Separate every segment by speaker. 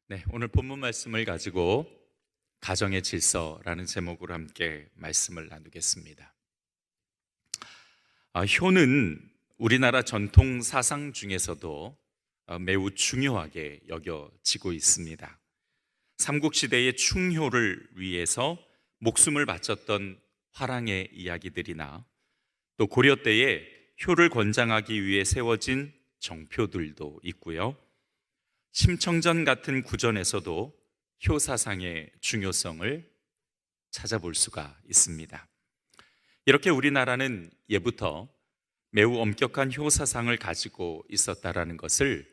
Speaker 1: 네, 오늘 본문 말씀을 가지고 가정의 질서라는 제목으로 함께 말씀을 나누겠습니다. 효는 우리나라 전통 사상 중에서도 매우 중요하게 여겨지고 있습니다. 삼국시대의 충효를 위해서 목숨을 바쳤던 화랑의 이야기들이나 또 고려 때에 효를 권장하기 위해 세워진 정표들도 있고요. 심청전 같은 구전에서도 효 사상의 중요성을 찾아볼 수가 있습니다. 이렇게 우리나라는 예부터 매우 엄격한 효 사상을 가지고 있었다라는 것을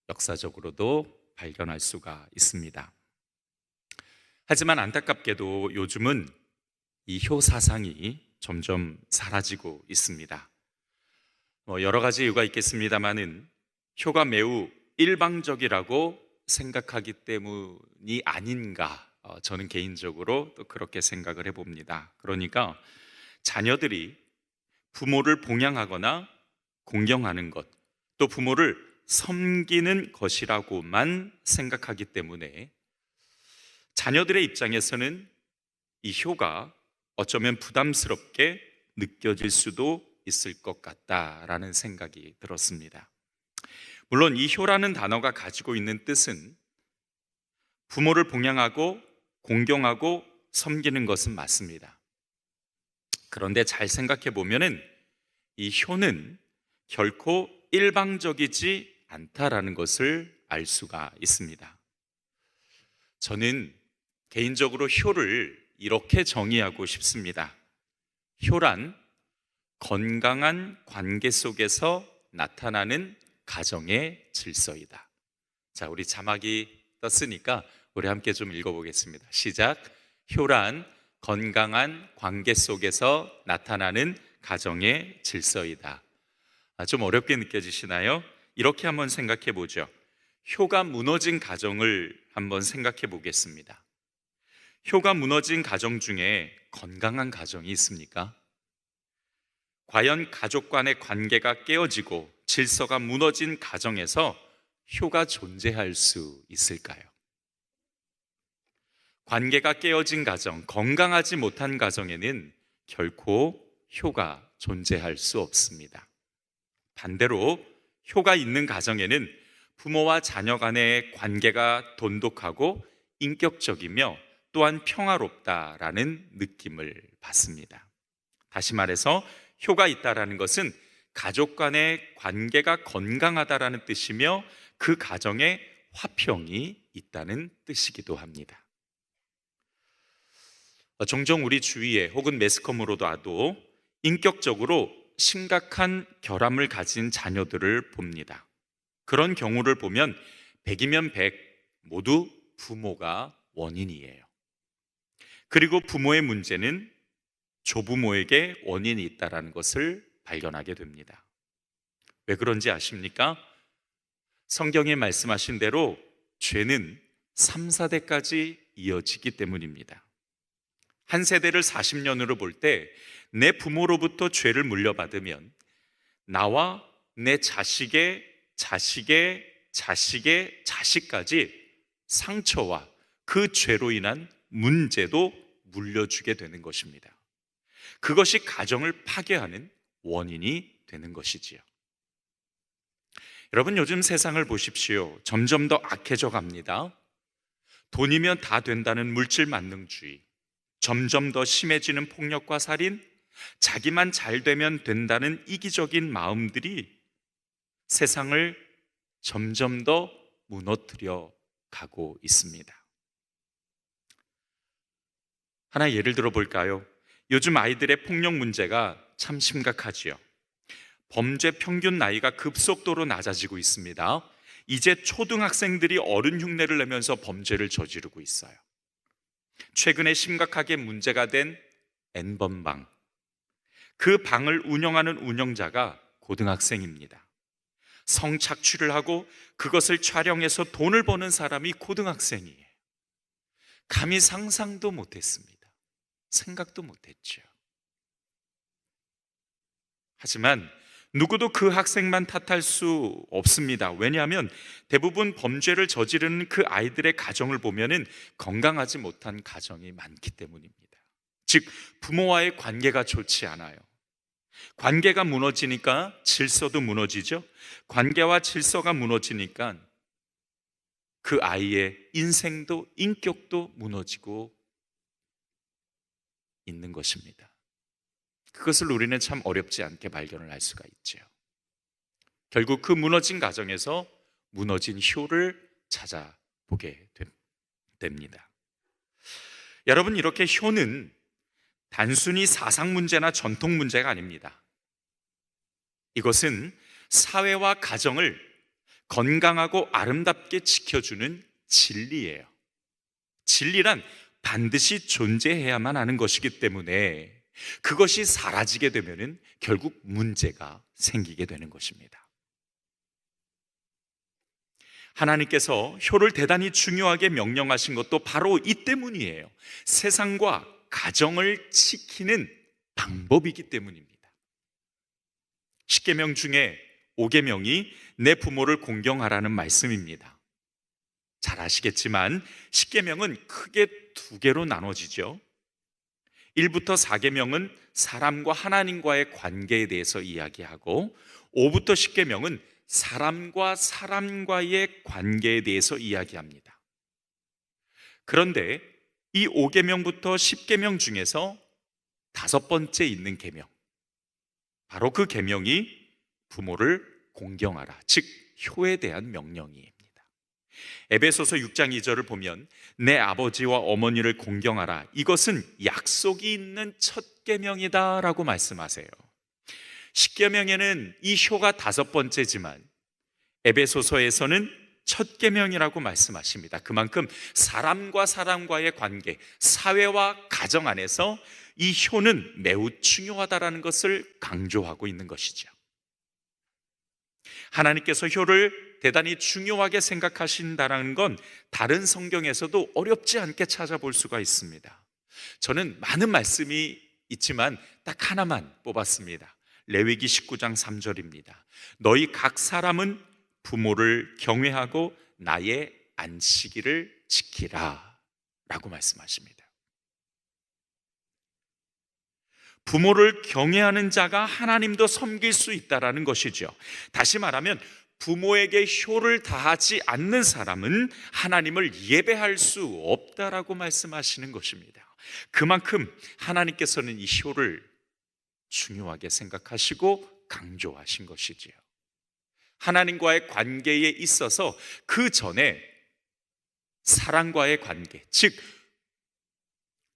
Speaker 1: 역사적으로도 발견할 수가 있습니다. 하지만 안타깝게도 요즘은 이 효 사상이 점점 사라지고 있습니다. 여러 가지 이유가 있겠습니다만은 효가 매우 일방적이라고 생각하기 때문이 아닌가, 저는 개인적으로 또 그렇게 생각을 해봅니다. 그러니까 자녀들이 부모를 봉양하거나 공경하는 것, 또 부모를 섬기는 것이라고만 생각하기 때문에 자녀들의 입장에서는 이 효가 어쩌면 부담스럽게 느껴질 수도 있을 것 같다라는 생각이 들었습니다. 물론 이 효라는 단어가 가지고 있는 뜻은 부모를 봉양하고 공경하고 섬기는 것은 맞습니다. 그런데 잘 생각해 보면은 이 효는 결코 일방적이지 않다라는 것을 알 수가 있습니다. 저는 개인적으로 효를 이렇게 정의하고 싶습니다. 효란 건강한 관계 속에서 나타나는 가정의 질서이다. 자, 우리 자막이 떴으니까 우리 함께 좀 읽어보겠습니다. 시작. 효란 건강한 관계 속에서 나타나는 가정의 질서이다. 좀 어렵게 느껴지시나요? 이렇게 한번 생각해 보죠. 효가 무너진 가정을 한번 생각해 보겠습니다. 효가 무너진 가정 중에 건강한 가정이 있습니까? 과연 가족 간의 관계가 깨어지고 질서가 무너진 가정에서 효가 존재할 수 있을까요? 관계가 깨어진 가정, 건강하지 못한 가정에는 결코 효가 존재할 수 없습니다. 반대로 효가 있는 가정에는 부모와 자녀 간의 관계가 돈독하고 인격적이며 또한 평화롭다라는 느낌을 받습니다. 다시 말해서 효가 있다라는 것은 가족 간의 관계가 건강하다라는 뜻이며 그 가정에 화평이 있다는 뜻이기도 합니다. 종종 우리 주위에 혹은 매스컴으로 봐도 인격적으로 심각한 결함을 가진 자녀들을 봅니다. 그런 경우를 보면 100이면 100 모두 부모가 원인이에요. 그리고 부모의 문제는 조부모에게 원인이 있다는 것을 발견하게 됩니다. 왜 그런지 아십니까? 성경에 말씀하신 대로 죄는 3, 4대까지 이어지기 때문입니다. 한 세대를 40년으로 볼 때 내 부모로부터 죄를 물려받으면 나와 내 자식의 자식의 자식의 자식까지 상처와 그 죄로 인한 문제도 물려주게 되는 것입니다. 그것이 가정을 파괴하는 원인이 되는 것이지요. 여러분, 요즘 세상을 보십시오. 점점 더 악해져 갑니다. 돈이면 다 된다는 물질 만능주의, 점점 더 심해지는 폭력과 살인, 자기만 잘 되면 된다는 이기적인 마음들이 세상을 점점 더 무너뜨려 가고 있습니다. 하나 예를 들어 볼까요? 요즘 아이들의 폭력 문제가 참 심각하지요. 범죄 평균 나이가 급속도로 낮아지고 있습니다. 이제 초등학생들이 어른 흉내를 내면서 범죄를 저지르고 있어요. 최근에 심각하게 문제가 된 N번방, 그 방을 운영하는 운영자가 고등학생입니다. 성착취를 하고 그것을 촬영해서 돈을 버는 사람이 고등학생이에요. 감히 상상도 못했습니다. 생각도 못했죠. 하지만 누구도 그 학생만 탓할 수 없습니다. 왜냐하면 대부분 범죄를 저지르는 그 아이들의 가정을 보면은 건강하지 못한 가정이 많기 때문입니다. 즉, 부모와의 관계가 좋지 않아요. 관계가 무너지니까 질서도 무너지죠. 관계와 질서가 무너지니까 그 아이의 인생도 인격도 무너지고 있는 것입니다. 그것을 우리는 참 어렵지 않게 발견을 할 수가 있죠. 결국 그 무너진 가정에서 무너진 효를 찾아보게 됩니다. 여러분, 이렇게 효는 단순히 사상 문제나 전통 문제가 아닙니다. 이것은 사회와 가정을 건강하고 아름답게 지켜주는 진리예요. 진리란 반드시 존재해야만 하는 것이기 때문에 그것이 사라지게 되면 결국 문제가 생기게 되는 것입니다. 하나님께서 효를 대단히 중요하게 명령하신 것도 바로 이 때문이에요. 세상과 가정을 지키는 방법이기 때문입니다. 10계명 중에 5계명이 내 부모를 공경하라는 말씀입니다. 잘 아시겠지만 10계명은 크게 두 개로 나눠지죠. 1부터 4계명은 사람과 하나님과의 관계에 대해서 이야기하고 5부터 10계명은 사람과 사람과의 관계에 대해서 이야기합니다. 그런데 이 5계명부터 10계명 중에서 5번째 있는 계명, 바로 그 계명이 부모를 공경하라, 즉 효에 대한 명령입니다. 에베소서 6장 2절을 보면 내 아버지와 어머니를 공경하라, 이것은 약속이 있는 첫 계명이다 라고 말씀하세요. 10계명에는 이 효가 5번째지만 에베소서에서는 첫 계명이라고 말씀하십니다. 그만큼 사람과 사람과의 관계, 사회와 가정 안에서 이 효는 매우 중요하다라는 것을 강조하고 있는 것이죠. 하나님께서 효를 대단히 중요하게 생각하신다는 건 다른 성경에서도 어렵지 않게 찾아볼 수가 있습니다. 저는 많은 말씀이 있지만 딱 하나만 뽑았습니다. 레위기 19장 3절입니다. 너희 각 사람은 부모를 경외하고 나의 안식일을 지키라 라고 말씀하십니다. 부모를 경외하는 자가 하나님도 섬길 수 있다는 것이죠. 다시 말하면 부모에게 효를 다하지 않는 사람은 하나님을 예배할 수 없다라고 말씀하시는 것입니다. 그만큼 하나님께서는 이 효를 중요하게 생각하시고 강조하신 것이지요. 하나님과의 관계에 있어서 그 전에 사랑과의 관계, 즉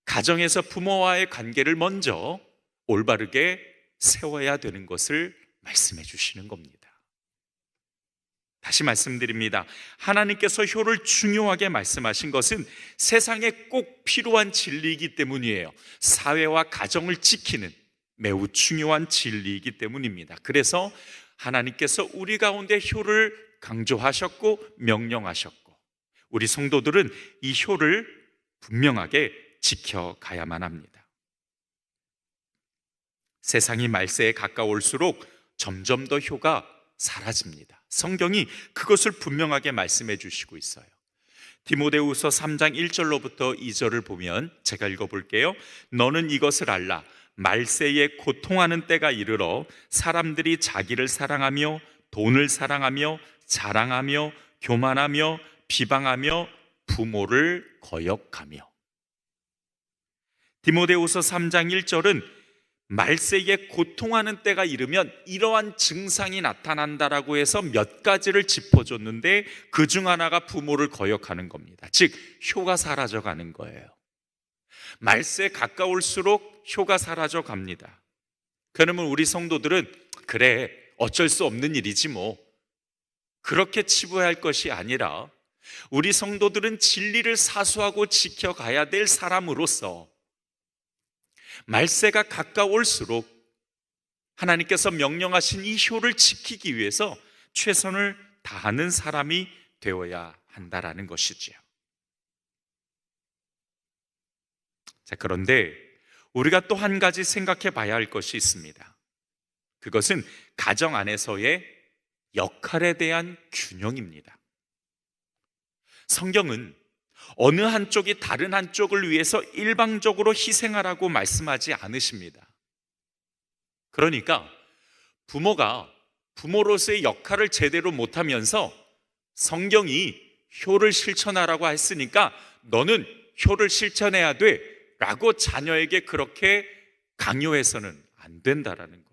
Speaker 1: 가정에서 부모와의 관계를 먼저 올바르게 세워야 되는 것을 말씀해 주시는 겁니다. 다시 말씀드립니다. 하나님께서 효를 중요하게 말씀하신 것은 세상에 꼭 필요한 진리이기 때문이에요. 사회와 가정을 지키는 매우 중요한 진리이기 때문입니다. 그래서 하나님께서 우리 가운데 효를 강조하셨고 명령하셨고, 우리 성도들은 이 효를 분명하게 지켜가야만 합니다. 세상이 말세에 가까울수록 점점 더 효가 사라집니다. 성경이 그것을 분명하게 말씀해 주시고 있어요. 디모데후서 3장 1절로부터 2절을 보면 제가 읽어볼게요. 너는 이것을 알라. 말세에 고통하는 때가 이르러 사람들이 자기를 사랑하며 돈을 사랑하며 자랑하며 교만하며 비방하며 부모를 거역하며. 디모데후서 3장 1절은 말세에 고통하는 때가 이르면 이러한 증상이 나타난다라고 해서 몇 가지를 짚어줬는데 그 중 하나가 부모를 거역하는 겁니다. 즉 효가 사라져가는 거예요. 말세 가까울수록 효가 사라져 갑니다. 그러면 우리 성도들은 그래 어쩔 수 없는 일이지 뭐 그렇게 치부할 것이 아니라 우리 성도들은 진리를 사수하고 지켜가야 될 사람으로서 말세가 가까울수록 하나님께서 명령하신 이 효를 지키기 위해서 최선을 다하는 사람이 되어야 한다라는 것이지요. 자, 그런데 우리가 또 한 가지 생각해 봐야 할 것이 있습니다. 그것은 가정 안에서의 역할에 대한 균형입니다. 성경은 어느 한쪽이 다른 한쪽을 위해서 일방적으로 희생하라고 말씀하지 않으십니다. 그러니까 부모가 부모로서의 역할을 제대로 못하면서 성경이 효를 실천하라고 했으니까 너는 효를 실천해야 돼 라고 자녀에게 그렇게 강요해서는 안 된다라는 거예요.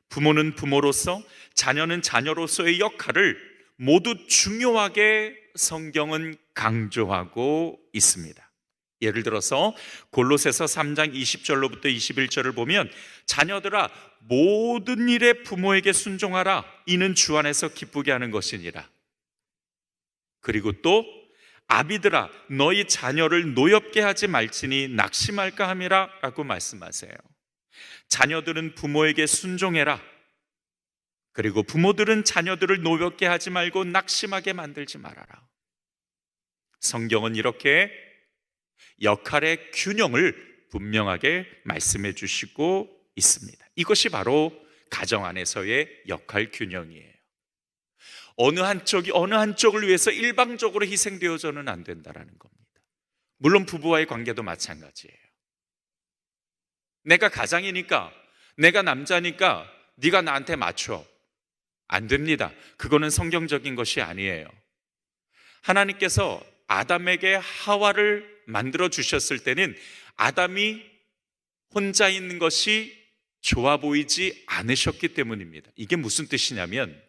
Speaker 1: 부모는 부모로서, 자녀는 자녀로서의 역할을 모두 중요하게 성경은 강조하고 있습니다. 예를 들어서 골로새서 3장 20절로부터 21절을 보면 자녀들아 모든 일에 부모에게 순종하라. 이는 주 안에서 기쁘게 하는 것이니라. 그리고 또 아비들아 너희 자녀를 노엽게 하지 말지니 낙심할까 함이라 라고 말씀하세요. 자녀들은 부모에게 순종해라. 그리고 부모들은 자녀들을 노엽게 하지 말고 낙심하게 만들지 말아라. 성경은 이렇게 역할의 균형을 분명하게 말씀해 주시고 있습니다. 이것이 바로 가정 안에서의 역할 균형이에요. 어느 한쪽을 위해서 일방적으로 희생되어서는 안 된다는 겁니다. 물론 부부와의 관계도 마찬가지예요. 내가 가장이니까, 내가 남자니까 네가 나한테 맞춰. 안 됩니다. 그거는 성경적인 것이 아니에요. 하나님께서 아담에게 하와를 만들어 주셨을 때는 아담이 혼자 있는 것이 좋아 보이지 않으셨기 때문입니다. 이게 무슨 뜻이냐면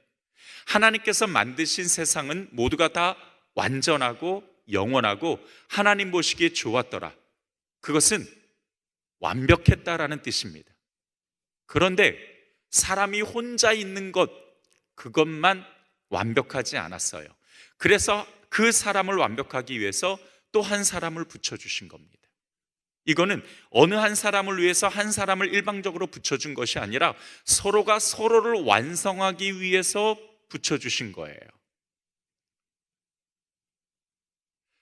Speaker 1: 하나님께서 만드신 세상은 모두가 다 완전하고 영원하고 하나님 보시기에 좋았더라. 그것은 완벽했다라는 뜻입니다. 그런데 사람이 혼자 있는 것, 그것만 완벽하지 않았어요. 그래서 그 사람을 완벽하기 위해서 또 한 사람을 붙여주신 겁니다. 이거는 어느 한 사람을 위해서 한 사람을 일방적으로 붙여준 것이 아니라 서로가 서로를 완성하기 위해서 붙여주신 거예요.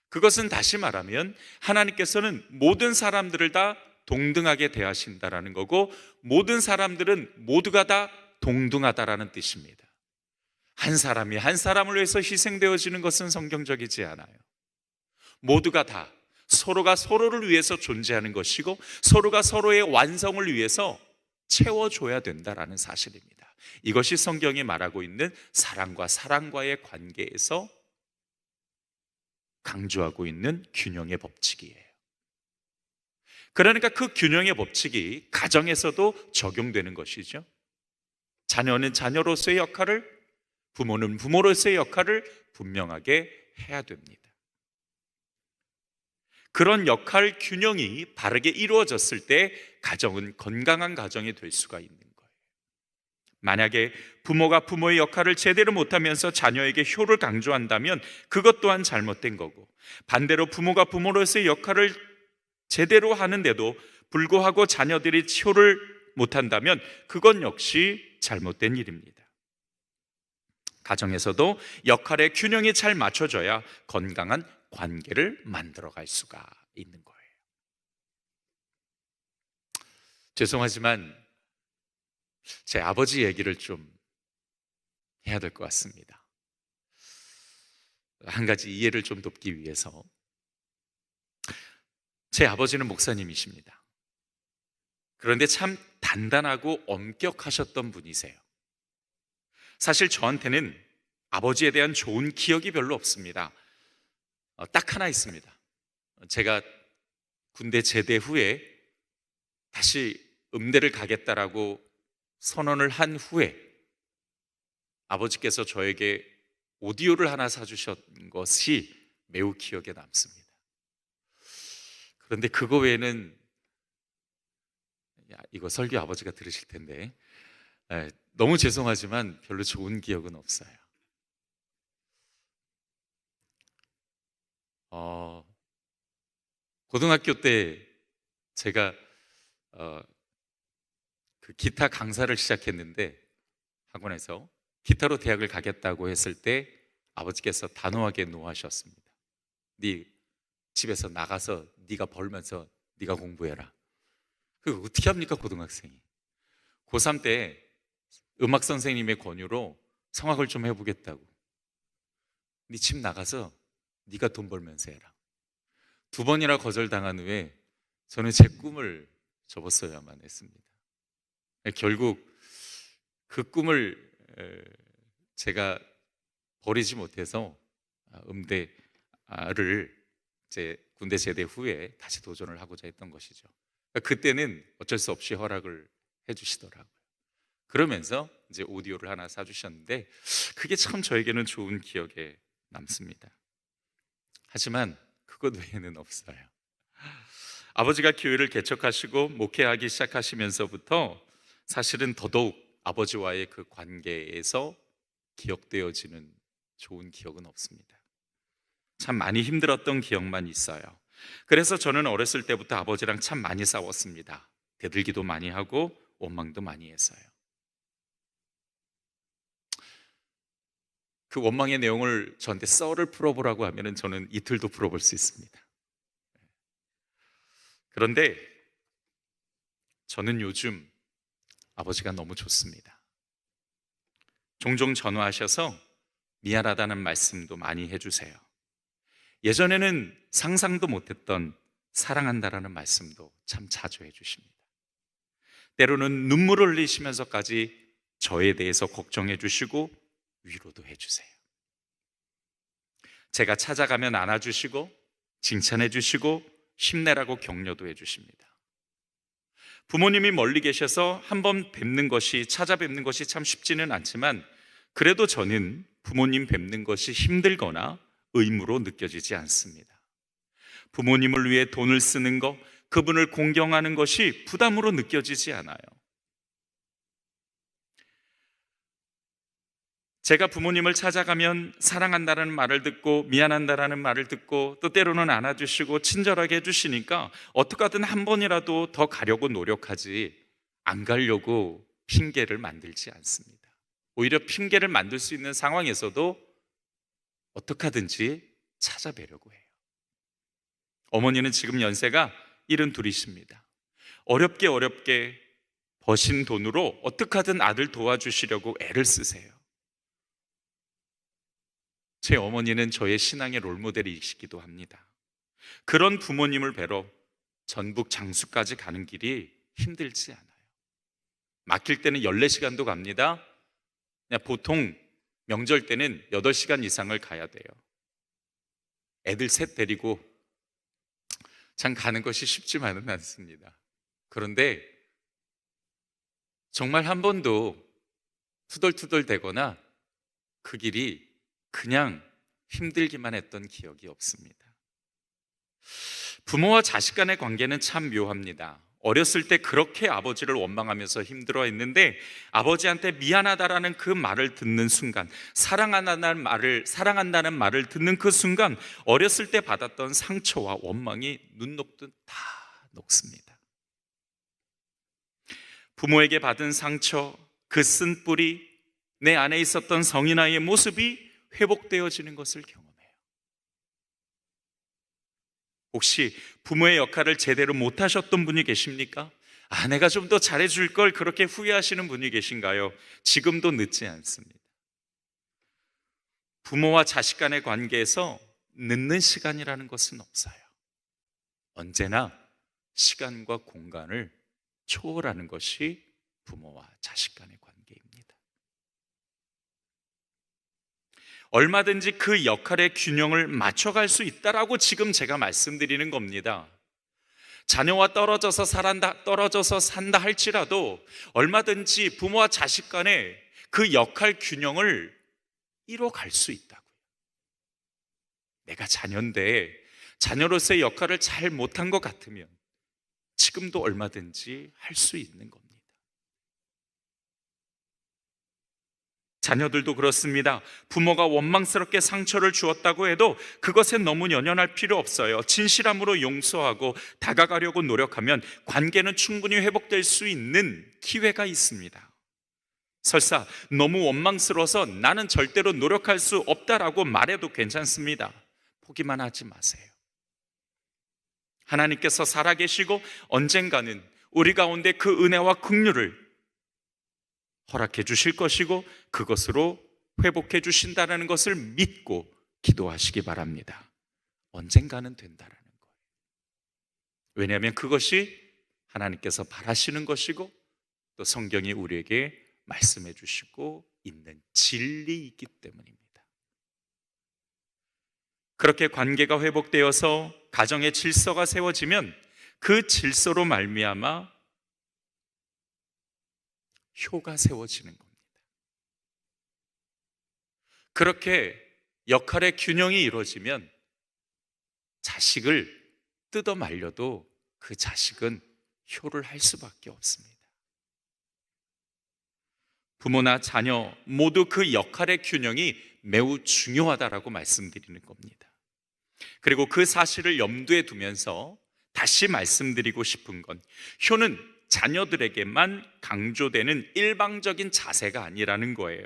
Speaker 1: 그것은 다시 말하면 하나님께서는 모든 사람들을 다 동등하게 대하신다라는 거고 모든 사람들은 모두가 다 동등하다라는 뜻입니다. 한 사람이 한 사람을 위해서 희생되어지는 것은 성경적이지 않아요. 모두가 다 서로가 서로를 위해서 존재하는 것이고 서로가 서로의 완성을 위해서 채워줘야 된다라는 사실입니다. 이것이 성경이 말하고 있는 사랑과 사랑과의 관계에서 강조하고 있는 균형의 법칙이에요. 그러니까 그 균형의 법칙이 가정에서도 적용되는 것이죠. 자녀는 자녀로서의 역할을, 부모는 부모로서의 역할을 분명하게 해야 됩니다. 그런 역할 균형이 바르게 이루어졌을 때 가정은 건강한 가정이 될 수가 있는 거예요. 만약에 부모가 부모의 역할을 제대로 못하면서 자녀에게 효를 강조한다면 그것 또한 잘못된 거고, 반대로 부모가 부모로서의 역할을 제대로 하는데도 불구하고 자녀들이 효를 못한다면 그건 역시 잘못된 일입니다. 가정에서도 역할의 균형이 잘 맞춰져야 건강한 관계를 만들어갈 수가 있는 거예요. 죄송하지만 제 아버지 얘기를 좀 해야 될 것 같습니다. 한 가지 이해를 좀 돕기 위해서. 제 아버지는 목사님이십니다. 그런데 참 단단하고 엄격하셨던 분이세요. 사실 저한테는 아버지에 대한 좋은 기억이 별로 없습니다. 딱 하나 있습니다. 제가 군대 제대 후에 다시 음대를 가겠다라고 선언을 한 후에 아버지께서 저에게 오디오를 하나 사주신 것이 매우 기억에 남습니다. 그런데 그거 외에는, 이거 설교 아버지가 들으실 텐데 너무 죄송하지만 별로 좋은 기억은 없어요. 고등학교 때 제가 그 기타 강사를 시작했는데 학원에서 기타로 대학을 가겠다고 했을 때 아버지께서 단호하게 노하셨습니다. 네 집에서 나가서 네가 벌면서 네가 공부해라. 그거 어떻게 합니까 고등학생이. 고3 때 음악 선생님의 권유로 성악을 좀 해보겠다고. 네 집 나가서 네가 돈 벌면서 해라. 2번이나 거절당한 후에 저는 제 꿈을 접었어야만 했습니다. 결국 그 꿈을 제가 버리지 못해서 음대를 제 군대 제대 후에 다시 도전을 하고자 했던 것이죠. 그때는 어쩔 수 없이 허락을 해주시더라고요. 그러면서 이제 오디오를 하나 사주셨는데 그게 참 저에게는 좋은 기억에 남습니다. 하지만 그것 외에는 없어요. 아버지가 교회를 개척하시고 목회하기 시작하시면서부터 사실은 더더욱 아버지와의 그 관계에서 기억되어지는 좋은 기억은 없습니다. 참 많이 힘들었던 기억만 있어요. 그래서 저는 어렸을 때부터 아버지랑 참 많이 싸웠습니다. 대들기도 많이 하고 원망도 많이 했어요. 그 원망의 내용을 저한테 썰을 풀어보라고 하면 저는 이틀도 풀어볼 수 있습니다. 그런데 저는 요즘 아버지가 너무 좋습니다. 종종 전화하셔서 미안하다는 말씀도 많이 해주세요. 예전에는 상상도 못했던 사랑한다라는 말씀도 참 자주 해주십니다. 때로는 눈물을 흘리시면서까지 저에 대해서 걱정해 주시고 위로도 해주세요. 제가 찾아가면 안아주시고 칭찬해 주시고 힘내라고 격려도 해주십니다. 부모님이 멀리 계셔서 한번 찾아뵙는 것이 참 쉽지는 않지만 그래도 저는 부모님 뵙는 것이 힘들거나 의무로 느껴지지 않습니다. 부모님을 위해 돈을 쓰는 것, 그분을 공경하는 것이 부담으로 느껴지지 않아요. 제가 부모님을 찾아가면 사랑한다는 말을 듣고 미안한다라는 말을 듣고 또 때로는 안아주시고 친절하게 해주시니까 어떻게든 한 번이라도 더 가려고 노력하지 안 가려고 핑계를 만들지 않습니다. 오히려 핑계를 만들 수 있는 상황에서도 어떻게 하든지 찾아뵈려고 해요. 어머니는 지금 연세가 72이십니다. 어렵게 버신 돈으로 어떻게 하든 아들 도와주시려고 애를 쓰세요. 제 어머니는 저의 신앙의 롤모델이시기도 합니다. 그런 부모님을 뵈러 전북 장수까지 가는 길이 힘들지 않아요. 막힐 때는 14시간도 갑니다. 그냥 보통 명절 때는 8시간 이상을 가야 돼요. 애들 셋 데리고 참 가는 것이 쉽지만은 않습니다. 그런데 정말 한 번도 투덜투덜 대거나 그 길이 그냥 힘들기만 했던 기억이 없습니다. 부모와 자식 간의 관계는 참 묘합니다. 어렸을 때 그렇게 아버지를 원망하면서 힘들어했는데 아버지한테 미안하다라는 그 말을 듣는 순간, 사랑한다는 말을 듣는 그 순간 어렸을 때 받았던 상처와 원망이 눈 녹듯 다 녹습니다. 부모에게 받은 상처, 그 쓴뿌리, 내 안에 있었던 성인아이의 모습이 회복되어지는 것을 경험해요. 혹시 부모의 역할을 제대로 못하셨던 분이 계십니까? 내가 좀 더 잘해줄 걸 그렇게 후회하시는 분이 계신가요? 지금도 늦지 않습니다. 부모와 자식 간의 관계에서 늦는 시간이라는 것은 없어요. 언제나 시간과 공간을 초월하는 것이 부모와 자식 간의 관계입니다. 얼마든지 그 역할의 균형을 맞춰갈 수 있다라고 지금 제가 말씀드리는 겁니다. 자녀와 떨어져서 산다 할지라도 얼마든지 부모와 자식 간에 그 역할 균형을 이뤄갈 수 있다고요. 내가 자녀인데 자녀로서의 역할을 잘 못한 것 같으면 지금도 얼마든지 할 수 있는 겁니다. 자녀들도 그렇습니다. 부모가 원망스럽게 상처를 주었다고 해도 그것에 너무 연연할 필요 없어요. 진실함으로 용서하고 다가가려고 노력하면 관계는 충분히 회복될 수 있는 기회가 있습니다. 설사 너무 원망스러워서 나는 절대로 노력할 수 없다라고 말해도 괜찮습니다. 포기만 하지 마세요. 하나님께서 살아계시고 언젠가는 우리 가운데 그 은혜와 긍휼을 허락해 주실 것이고 그것으로 회복해 주신다는 것을 믿고 기도하시기 바랍니다. 언젠가는 된다라는 거예요. 왜냐하면 그것이 하나님께서 바라시는 것이고 또 성경이 우리에게 말씀해 주시고 있는 진리이기 때문입니다. 그렇게 관계가 회복되어서 가정의 질서가 세워지면 그 질서로 말미암아 효가 세워지는 겁니다. 그렇게 역할의 균형이 이루어지면 자식을 뜯어 말려도 그 자식은 효를 할 수밖에 없습니다. 부모나 자녀 모두 그 역할의 균형이 매우 중요하다라고 말씀드리는 겁니다. 그리고 그 사실을 염두에 두면서 다시 말씀드리고 싶은 건 효는 자녀들에게만 강조되는 일방적인 자세가 아니라는 거예요.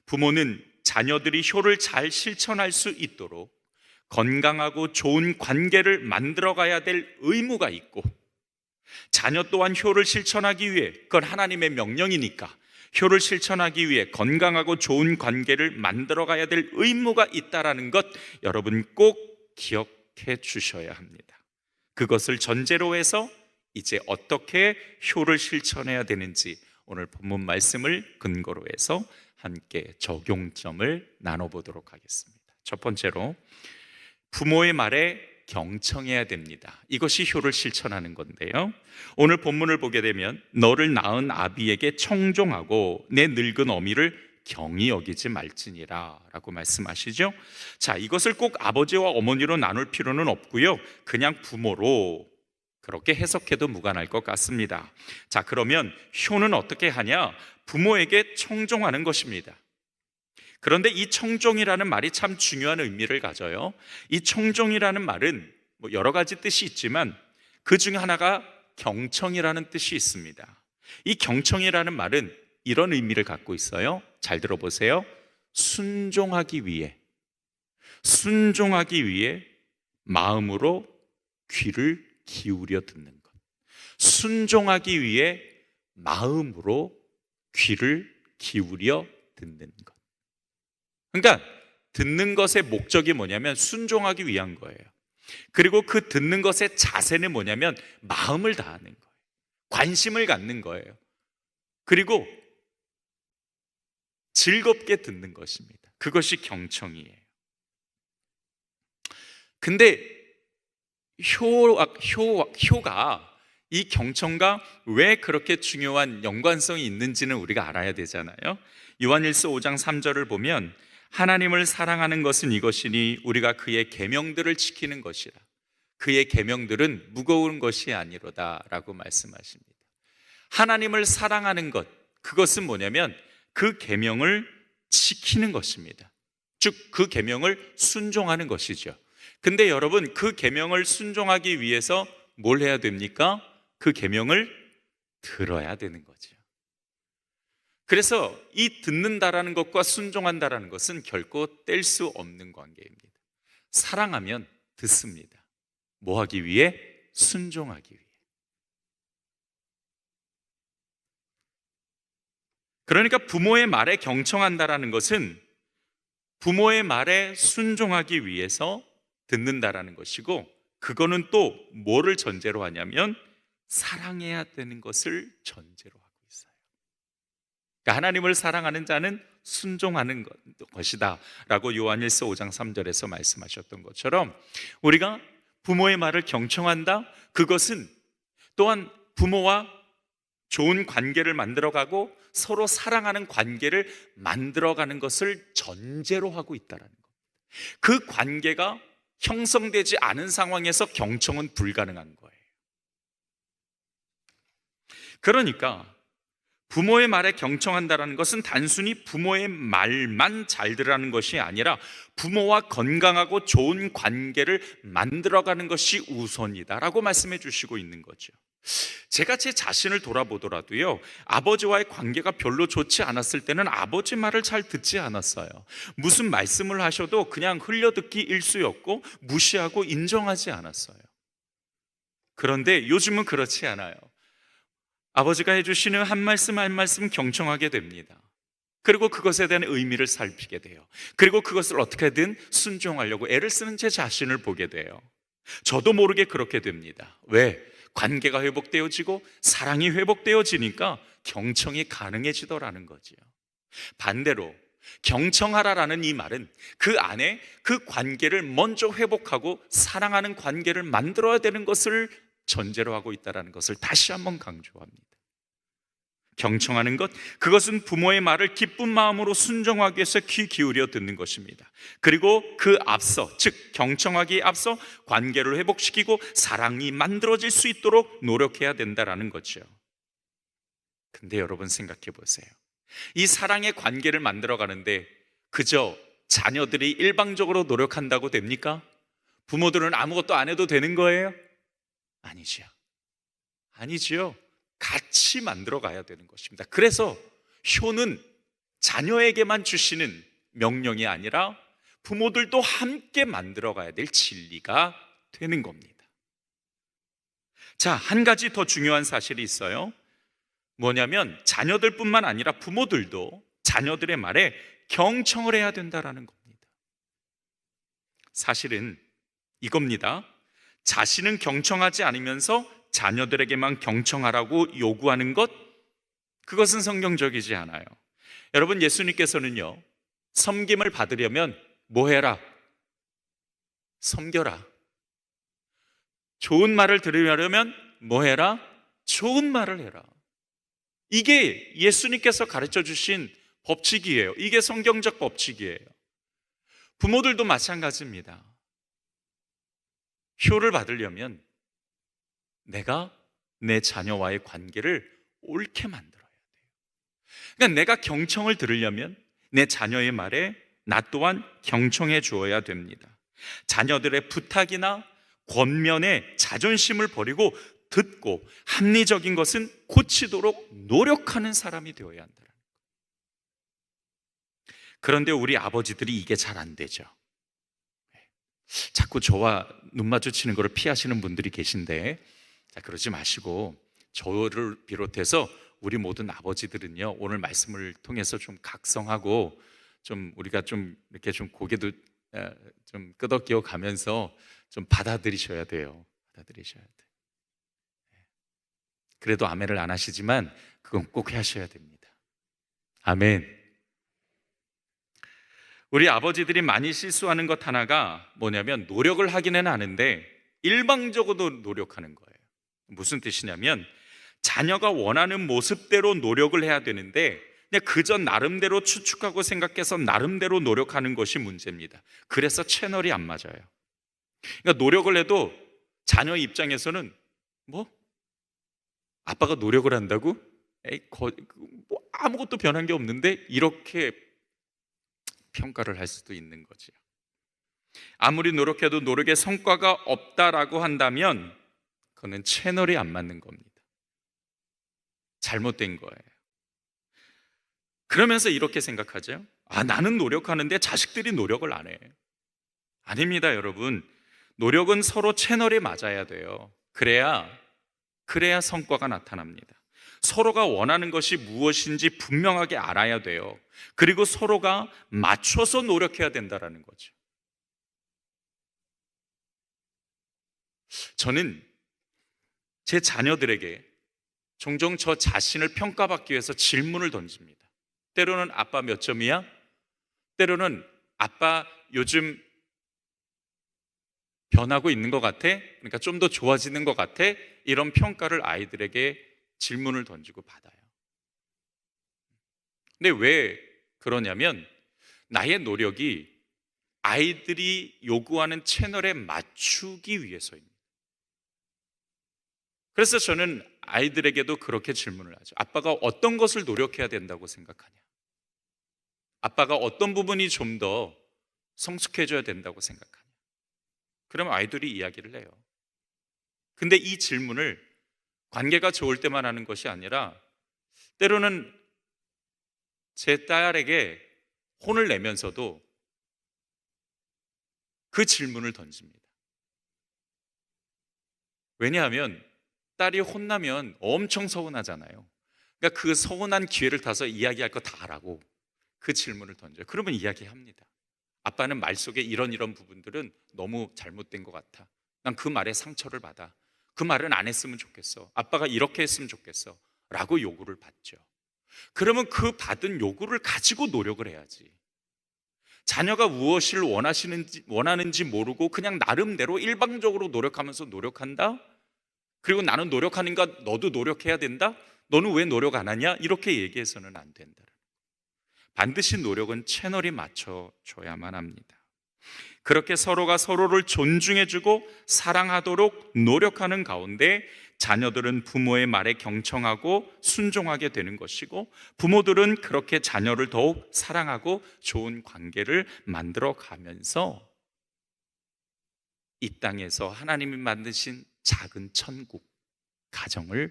Speaker 1: 부모는 자녀들이 효를 잘 실천할 수 있도록 건강하고 좋은 관계를 만들어 가야 될 의무가 있고, 자녀 또한 효를 실천하기 위해, 그건 하나님의 명령이니까 효를 실천하기 위해 건강하고 좋은 관계를 만들어 가야 될 의무가 있다라는 것 여러분 꼭 기억해 주셔야 합니다. 그것을 전제로 해서 이제 어떻게 효를 실천해야 되는지 오늘 본문 말씀을 근거로 해서 함께 적용점을 나눠보도록 하겠습니다. 첫 번째로 부모의 말에 경청해야 됩니다. 이것이 효를 실천하는 건데요, 오늘 본문을 보게 되면 너를 낳은 아비에게 청종하고 내 늙은 어미를 경히 여기지 말지니라 라고 말씀하시죠. 자, 이것을 꼭 아버지와 어머니로 나눌 필요는 없고요, 그냥 부모로 그렇게 해석해도 무관할 것 같습니다. 자, 그러면 효는 어떻게 하냐? 부모에게 청종하는 것입니다. 그런데 이 청종이라는 말이 참 중요한 의미를 가져요. 이 청종이라는 말은 여러 가지 뜻이 있지만 그 중에 하나가 경청이라는 뜻이 있습니다. 이 경청이라는 말은 이런 의미를 갖고 있어요. 잘 들어보세요. 순종하기 위해 마음으로 귀를 기울여 듣는 것. 순종하기 위해 마음으로 귀를 기울여 듣는 것. 그러니까 듣는 것의 목적이 뭐냐면 순종하기 위한 거예요. 그리고 그 듣는 것의 자세는 뭐냐면 마음을 다하는 거예요. 관심을 갖는 거예요. 그리고 즐겁게 듣는 것입니다. 그것이 경청이에요. 근데 효가 이 경청과 왜 그렇게 중요한 연관성이 있는지는 우리가 알아야 되잖아요. 요한일서 5장 3절을 보면 하나님을 사랑하는 것은 이것이니 우리가 그의 계명들을 지키는 것이라. 그의 계명들은 무거운 것이 아니로다 라고 말씀하십니다. 하나님을 사랑하는 것, 그것은 뭐냐면 그 계명을 지키는 것입니다. 즉 그 계명을 순종하는 것이죠. 근데 여러분, 그 계명을 순종하기 위해서 뭘 해야 됩니까? 그 계명을 들어야 되는 거죠. 그래서 이 듣는다라는 것과 순종한다라는 것은 결코 뗄 수 없는 관계입니다. 사랑하면 듣습니다. 뭐 하기 위해? 순종하기 위해. 그러니까 부모의 말에 경청한다라는 것은 부모의 말에 순종하기 위해서 듣는다라는 것이고, 그거는 또 뭐를 전제로 하냐면 사랑해야 되는 것을 전제로 하고 있어요. 그러니까 하나님을 사랑하는 자는 순종하는 것이다 라고 요한일서 5장 3절에서 말씀하셨던 것처럼 우리가 부모의 말을 경청한다, 그것은 또한 부모와 좋은 관계를 만들어가고 서로 사랑하는 관계를 만들어가는 것을 전제로 하고 있다는 겁니다. 그 관계가 형성되지 않은 상황에서 경청은 불가능한 거예요. 그러니까 부모의 말에 경청한다는 것은 단순히 부모의 말만 잘 들으라는 것이 아니라 부모와 건강하고 좋은 관계를 만들어가는 것이 우선이다라고 말씀해 주시고 있는 거죠. 제가 제 자신을 돌아보더라도요, 아버지와의 관계가 별로 좋지 않았을 때는 아버지 말을 잘 듣지 않았어요. 무슨 말씀을 하셔도 그냥 흘려듣기 일쑤였고 무시하고 인정하지 않았어요. 그런데 요즘은 그렇지 않아요. 아버지가 해주시는 한 말씀 한 말씀 경청하게 됩니다. 그리고 그것에 대한 의미를 살피게 돼요. 그리고 그것을 어떻게든 순종하려고 애를 쓰는 제 자신을 보게 돼요. 저도 모르게 그렇게 됩니다. 왜? 관계가 회복되어지고 사랑이 회복되어지니까 경청이 가능해지더라는 거지요. 반대로 경청하라라는 이 말은 그 안에 그 관계를 먼저 회복하고 사랑하는 관계를 만들어야 되는 것을 전제로 하고 있다는 것을 다시 한번 강조합니다. 경청하는 것, 그것은 부모의 말을 기쁜 마음으로 순종하기 위해서 귀 기울여 듣는 것입니다. 그리고 그 앞서, 즉 경청하기에 앞서 관계를 회복시키고 사랑이 만들어질 수 있도록 노력해야 된다는 거죠. 근데 여러분 생각해 보세요. 이 사랑의 관계를 만들어 가는데 그저 자녀들이 일방적으로 노력한다고 됩니까? 부모들은 아무것도 안 해도 되는 거예요? 아니죠. 아니지요. 같이 만들어 가야 되는 것입니다. 그래서 효는 자녀에게만 주시는 명령이 아니라 부모들도 함께 만들어 가야 될 진리가 되는 겁니다. 자, 한 가지 더 중요한 사실이 있어요. 뭐냐면 자녀들뿐만 아니라 부모들도 자녀들의 말에 경청을 해야 된다는 겁니다. 사실은 이겁니다. 자신은 경청하지 않으면서 자녀들에게만 경청하라고 요구하는 것, 그것은 성경적이지 않아요. 여러분, 예수님께서는요, 섬김을 받으려면 뭐 해라? 섬겨라. 좋은 말을 들으려면 뭐 해라? 좋은 말을 해라. 이게 예수님께서 가르쳐 주신 법칙이에요. 이게 성경적 법칙이에요. 부모들도 마찬가지입니다. 효를 받으려면 내가 내 자녀와의 관계를 옳게 만들어야 돼요. 그러니까 내가 경청을 들으려면 내 자녀의 말에 나 또한 경청해 주어야 됩니다. 자녀들의 부탁이나 권면에 자존심을 버리고 듣고 합리적인 것은 고치도록 노력하는 사람이 되어야 한다. 그런데 우리 아버지들이 이게 잘 안 되죠. 자꾸 저와 눈 마주치는 것을 피하시는 분들이 계신데, 자, 그러지 마시고 저를 비롯해서 우리 모든 아버지들은요, 오늘 말씀을 통해서 좀 각성하고 좀 우리가 좀 이렇게 좀 고개도 좀 끄덕여 가면서 좀 받아들이셔야 돼요. 받아들이셔야 돼. 그래도 아멘을 안 하시지만 그건 꼭 하셔야 됩니다. 아멘. 우리 아버지들이 많이 실수하는 것 하나가 뭐냐면 노력을 하기는 하는데 일방적으로 노력하는 거예요. 무슨 뜻이냐면 자녀가 원하는 모습대로 노력을 해야 되는데 그냥 그저 나름대로 추측하고 생각해서 나름대로 노력하는 것이 문제입니다. 그래서 채널이 안 맞아요. 그러니까 노력을 해도 자녀 입장에서는 뭐? 아빠가 노력을 한다고? 에이, 뭐 아무것도 변한 게 없는데 이렇게 평가를 할 수도 있는 거죠. 아무리 노력해도 노력의 성과가 없다라고 한다면 그거는 채널이 안 맞는 겁니다. 잘못된 거예요. 그러면서 이렇게 생각하죠. 아, 나는 노력하는데 자식들이 노력을 안 해. 아닙니다, 여러분. 노력은 서로 채널이 맞아야 돼요. 그래야 성과가 나타납니다. 서로가 원하는 것이 무엇인지 분명하게 알아야 돼요. 그리고 서로가 맞춰서 노력해야 된다는 거죠. 저는 제 자녀들에게 종종 저 자신을 평가받기 위해서 질문을 던집니다. 때로는 아빠 몇 점이야? 때로는 아빠 요즘 변하고 있는 것 같아? 그러니까 좀 더 좋아지는 것 같아? 이런 평가를 아이들에게 질문을 던지고 받아요. 근데 왜 그러냐면 나의 노력이 아이들이 요구하는 채널에 맞추기 위해서입니다. 그래서 저는 아이들에게도 그렇게 질문을 하죠. 아빠가 어떤 것을 노력해야 된다고 생각하냐? 아빠가 어떤 부분이 좀 더 성숙해져야 된다고 생각하냐? 그러면 아이들이 이야기를 해요. 근데 이 질문을 관계가 좋을 때만 하는 것이 아니라 때로는 제 딸에게 혼을 내면서도 그 질문을 던집니다. 왜냐하면 딸이 혼나면 엄청 서운하잖아요. 그러니까 그 서운한 기회를 타서 이야기할 거 다 하라고 그 질문을 던져요. 그러면 이야기합니다. 아빠는 말 속에 이런 부분들은 너무 잘못된 것 같아. 난 그 말에 상처를 받아. 그 말은 안 했으면 좋겠어. 아빠가 이렇게 했으면 좋겠어. 라고 요구를 받죠. 그러면 그 받은 요구를 가지고 노력을 해야지. 자녀가 무엇을 원하는지 모르고 그냥 나름대로 일방적으로 노력하면서 노력한다? 그리고 나는 노력하니까 너도 노력해야 된다? 너는 왜 노력 안 하냐? 이렇게 얘기해서는 안 된다. 반드시 노력은 채널이 맞춰줘야만 합니다. 그렇게 서로가 서로를 존중해주고 사랑하도록 노력하는 가운데 자녀들은 부모의 말에 경청하고 순종하게 되는 것이고, 부모들은 그렇게 자녀를 더욱 사랑하고 좋은 관계를 만들어 가면서 이 땅에서 하나님이 만드신 작은 천국, 가정을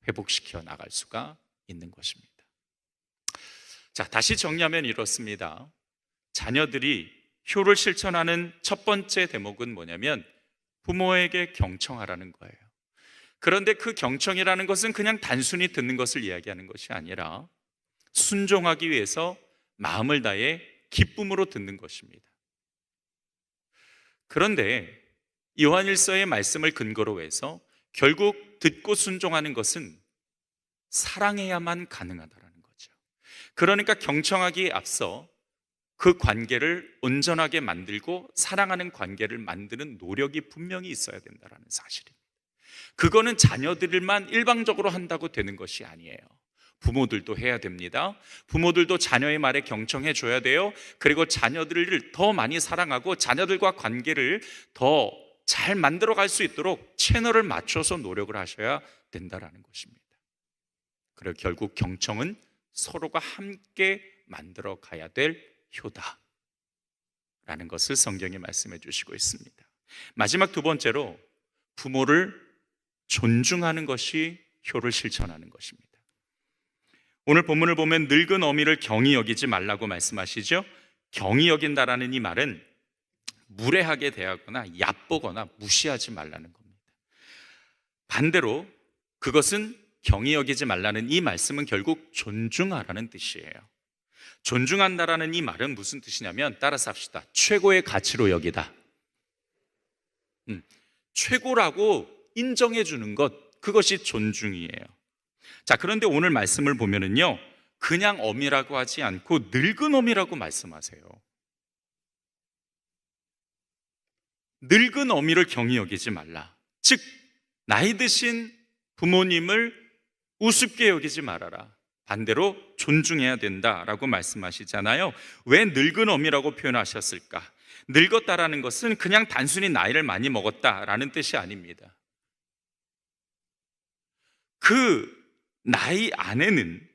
Speaker 1: 회복시켜 나갈 수가 있는 것입니다. 자, 다시 정리하면 이렇습니다. 자녀들이 효를 실천하는 첫 번째 대목은 뭐냐면 부모에게 경청하라는 거예요. 그런데 그 경청이라는 것은 그냥 단순히 듣는 것을 이야기하는 것이 아니라 순종하기 위해서 마음을 다해 기쁨으로 듣는 것입니다. 그런데 요한일서의 말씀을 근거로 해서 결국 듣고 순종하는 것은 사랑해야만 가능하다는 거죠. 그러니까 경청하기에 앞서 그 관계를 온전하게 만들고 사랑하는 관계를 만드는 노력이 분명히 있어야 된다는 사실입니다. 그거는 자녀들만 일방적으로 한다고 되는 것이 아니에요. 부모들도 해야 됩니다. 부모들도 자녀의 말에 경청해 줘야 돼요. 그리고 자녀들을 더 많이 사랑하고 자녀들과 관계를 더 잘 만들어 갈 수 있도록 채널을 맞춰서 노력을 하셔야 된다는 것입니다. 그리고 결국 경청은 서로가 함께 만들어 가야 될 효다라는 것을 성경이 말씀해 주시고 있습니다. 마지막 두 번째로 부모를 존중하는 것이 효를 실천하는 것입니다. 오늘 본문을 보면 늙은 어미를 경히 여기지 말라고 말씀하시죠. 경히 여긴다라는 이 말은 무례하게 대하거나 얕보거나 무시하지 말라는 겁니다. 반대로 그것은 경히 여기지 말라는 이 말씀은 결국 존중하라는 뜻이에요. 존중한다라는 이 말은 무슨 뜻이냐면, 따라서 합시다. 최고의 가치로 여기다. 최고라고 인정해 주는 것, 그것이 존중이에요. 자, 그런데 오늘 말씀을 보면은요, 그냥 어미라고 하지 않고 늙은 어미라고 말씀하세요. 늙은 어미를 경히 여기지 말라. 즉, 나이 드신 부모님을 우습게 여기지 말아라. 반대로 존중해야 된다라고 말씀하시잖아요. 왜 늙은 어미라고 표현하셨을까? 늙었다라는 것은 그냥 단순히 나이를 많이 먹었다라는 뜻이 아닙니다. 그 나이 안에는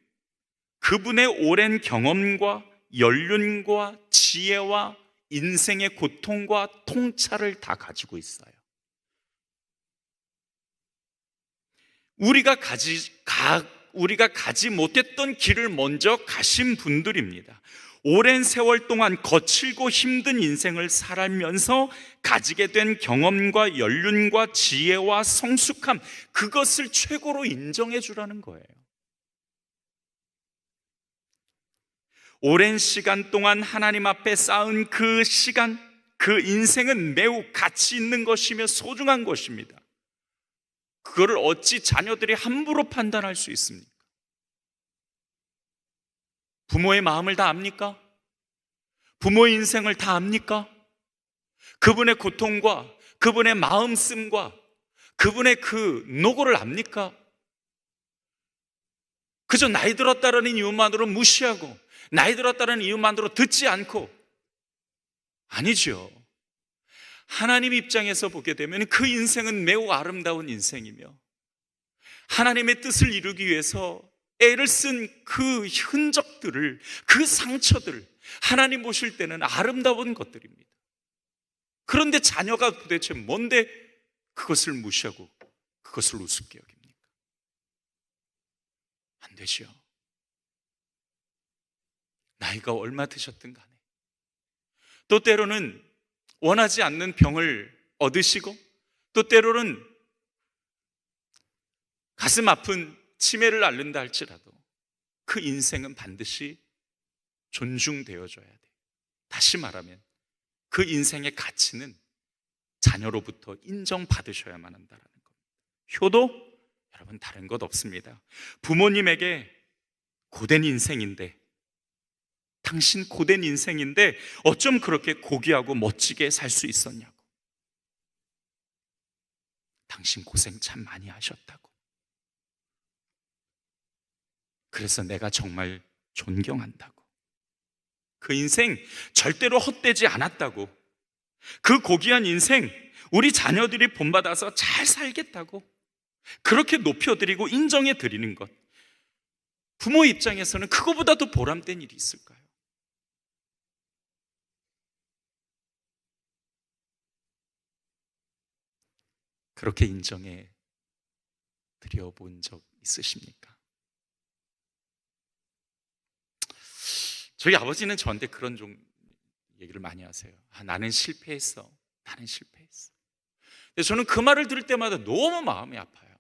Speaker 1: 그분의 오랜 경험과 연륜과 지혜와 인생의 고통과 통찰을 다 가지고 있어요. 우리가 가지 못했던 길을 먼저 가신 분들입니다. 오랜 세월 동안 거칠고 힘든 인생을 살면서 가지게 된 경험과 연륜과 지혜와 성숙함, 그것을 최고로 인정해 주라는 거예요. 오랜 시간 동안 하나님 앞에 쌓은 그 시간, 그 인생은 매우 가치 있는 것이며 소중한 것입니다. 그거를 어찌 자녀들이 함부로 판단할 수 있습니까? 부모의 마음을 다 압니까? 부모의 인생을 다 압니까? 그분의 고통과 그분의 마음씀과 그분의 그 노고를 압니까? 그저 나이 들었다는 이유만으로 무시하고 나이 들었다는 이유만으로 듣지 않고, 아니죠. 하나님 입장에서 보게 되면 그 인생은 매우 아름다운 인생이며 하나님의 뜻을 이루기 위해서 애를 쓴 그 흔적들을, 그 상처들을 하나님 보실 때는 아름다운 것들입니다. 그런데 자녀가 도대체 뭔데 그것을 무시하고 그것을 우습게 여깁니까? 안 되죠. 나이가 얼마 드셨든 간에 또 때로는 원하지 않는 병을 얻으시고 또 때로는 가슴 아픈 치매를 앓는다 할지라도 그 인생은 반드시 존중되어줘야 돼. 다시 말하면 그 인생의 가치는 자녀로부터 인정받으셔야만 한다는 겁니다. 효도? 여러분 다른 것 없습니다. 부모님에게 고된 인생인데, 당신 고된 인생인데 어쩜 그렇게 고귀하고 멋지게 살 수 있었냐고. 당신 고생 참 많이 하셨다고. 그래서 내가 정말 존경한다고. 그 인생 절대로 헛되지 않았다고. 그 고귀한 인생 우리 자녀들이 본받아서 잘 살겠다고 그렇게 높여드리고 인정해드리는 것, 부모 입장에서는 그거보다도 보람된 일이 있을까요? 그렇게 인정해 드려본 적 있으십니까? 저희 아버지는 저한테 그런 좀 얘기를 많이 하세요. 나는 실패했어. 나는 실패했어. 근데 저는 그 말을 들을 때마다 너무 마음이 아파요.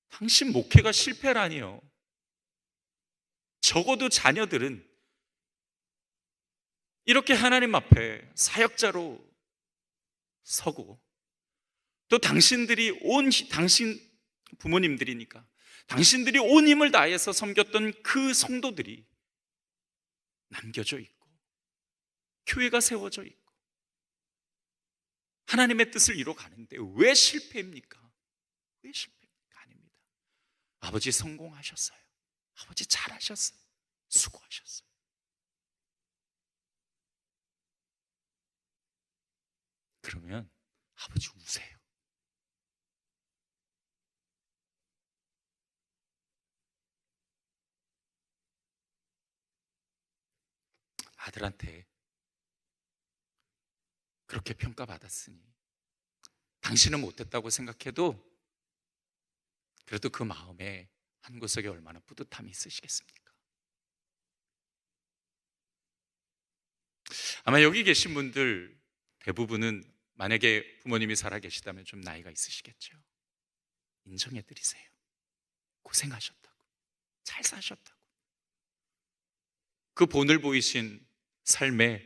Speaker 1: 당신 목회가 실패라니요. 적어도 자녀들은 이렇게 하나님 앞에 사역자로 서고, 또 당신 부모님들이니까 당신들이 온 힘을 다해서 섬겼던 그 성도들이 남겨져 있고 교회가 세워져 있고 하나님의 뜻을 이뤄가는데 왜 실패입니까? 왜 실패입니까? 아닙니다. 아버지 성공하셨어요. 아버지 잘하셨어요. 수고하셨어요. 그러면 아버지 우세요. 아들한테 그렇게 평가받았으니 당신은 못했다고 생각해도 그래도 그 마음에 한 구석에 얼마나 뿌듯함이 있으시겠습니까? 아마 여기 계신 분들 대부분은 만약에 부모님이 살아 계시다면 좀 나이가 있으시겠죠. 인정해 드리세요. 고생하셨다고, 잘 사셨다고, 그 본을 보이신 삶의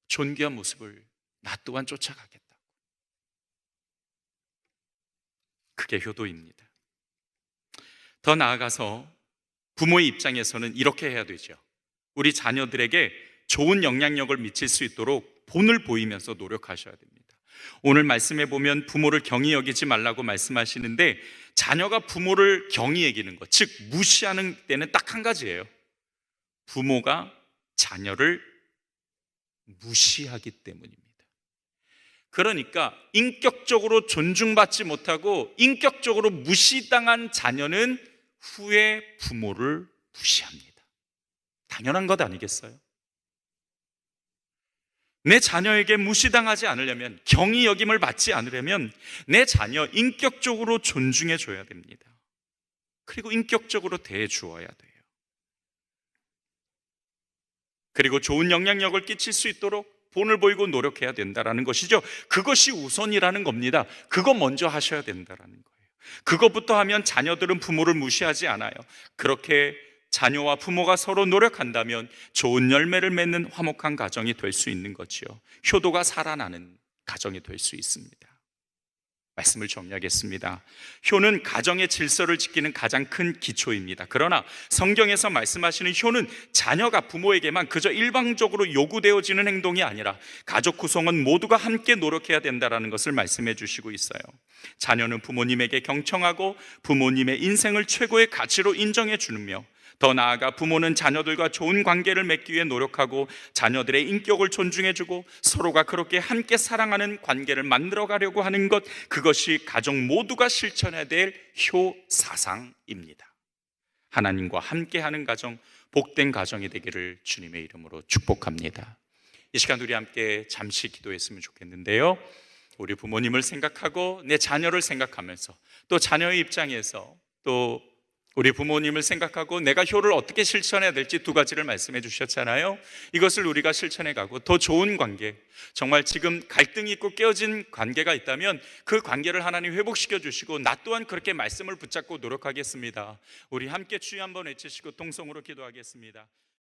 Speaker 1: 존귀한 모습을 나 또한 쫓아가겠다고. 그게 효도입니다. 더 나아가서 부모의 입장에서는 이렇게 해야 되죠. 우리 자녀들에게 좋은 영향력을 미칠 수 있도록 본을 보이면서 노력하셔야 됩니다. 오늘 말씀해 보면 부모를 경히 여기지 말라고 말씀하시는데, 자녀가 부모를 경히 여기는 것, 즉 무시하는 때는 딱 한 가지예요. 부모가 자녀를 무시하기 때문입니다. 그러니까 인격적으로 존중받지 못하고 인격적으로 무시당한 자녀는 후에 부모를 무시합니다. 당연한 것 아니겠어요? 내 자녀에게 무시당하지 않으려면, 경히 여김을 받지 않으려면 내 자녀 인격적으로 존중해 줘야 됩니다. 그리고 인격적으로 대해 주어야 돼요. 그리고 좋은 영향력을 끼칠 수 있도록 본을 보이고 노력해야 된다는 것이죠. 그것이 우선이라는 겁니다. 그거 먼저 하셔야 된다는 거예요. 그것부터 하면 자녀들은 부모를 무시하지 않아요. 그렇게 자녀와 부모가 서로 노력한다면 좋은 열매를 맺는 화목한 가정이 될 수 있는 거지요. 효도가 살아나는 가정이 될 수 있습니다. 말씀을 정리하겠습니다. 효는 가정의 질서를 지키는 가장 큰 기초입니다. 그러나 성경에서 말씀하시는 효는 자녀가 부모에게만 그저 일방적으로 요구되어지는 행동이 아니라 가족 구성원 모두가 함께 노력해야 된다는 것을 말씀해 주시고 있어요. 자녀는 부모님에게 경청하고 부모님의 인생을 최고의 가치로 인정해 주며, 더 나아가 부모는 자녀들과 좋은 관계를 맺기 위해 노력하고 자녀들의 인격을 존중해주고 서로가 그렇게 함께 사랑하는 관계를 만들어가려고 하는 것, 그것이 가족 모두가 실천해야 될 효사상입니다. 하나님과 함께하는 가정, 복된 가정이 되기를 주님의 이름으로 축복합니다. 이 시간 우리 함께 잠시 기도했으면 좋겠는데요, 우리 부모님을 생각하고 내 자녀를 생각하면서 또 자녀의 입장에서 또 우리 부모님을 생각하고 내가 효를 어떻게 실천해야 될지 두 가지를 말씀해 주셨잖아요. 이것을 우리가 실천해 가고 더 좋은 관계, 정말 지금 갈등이 있고 깨어진 관계가 있다면 그 관계를 하나님 회복시켜 주시고 나 또한 그렇게 말씀을 붙잡고 노력하겠습니다. 우리 함께 주여 한번 외치시고 통성으로 기도하겠습니다.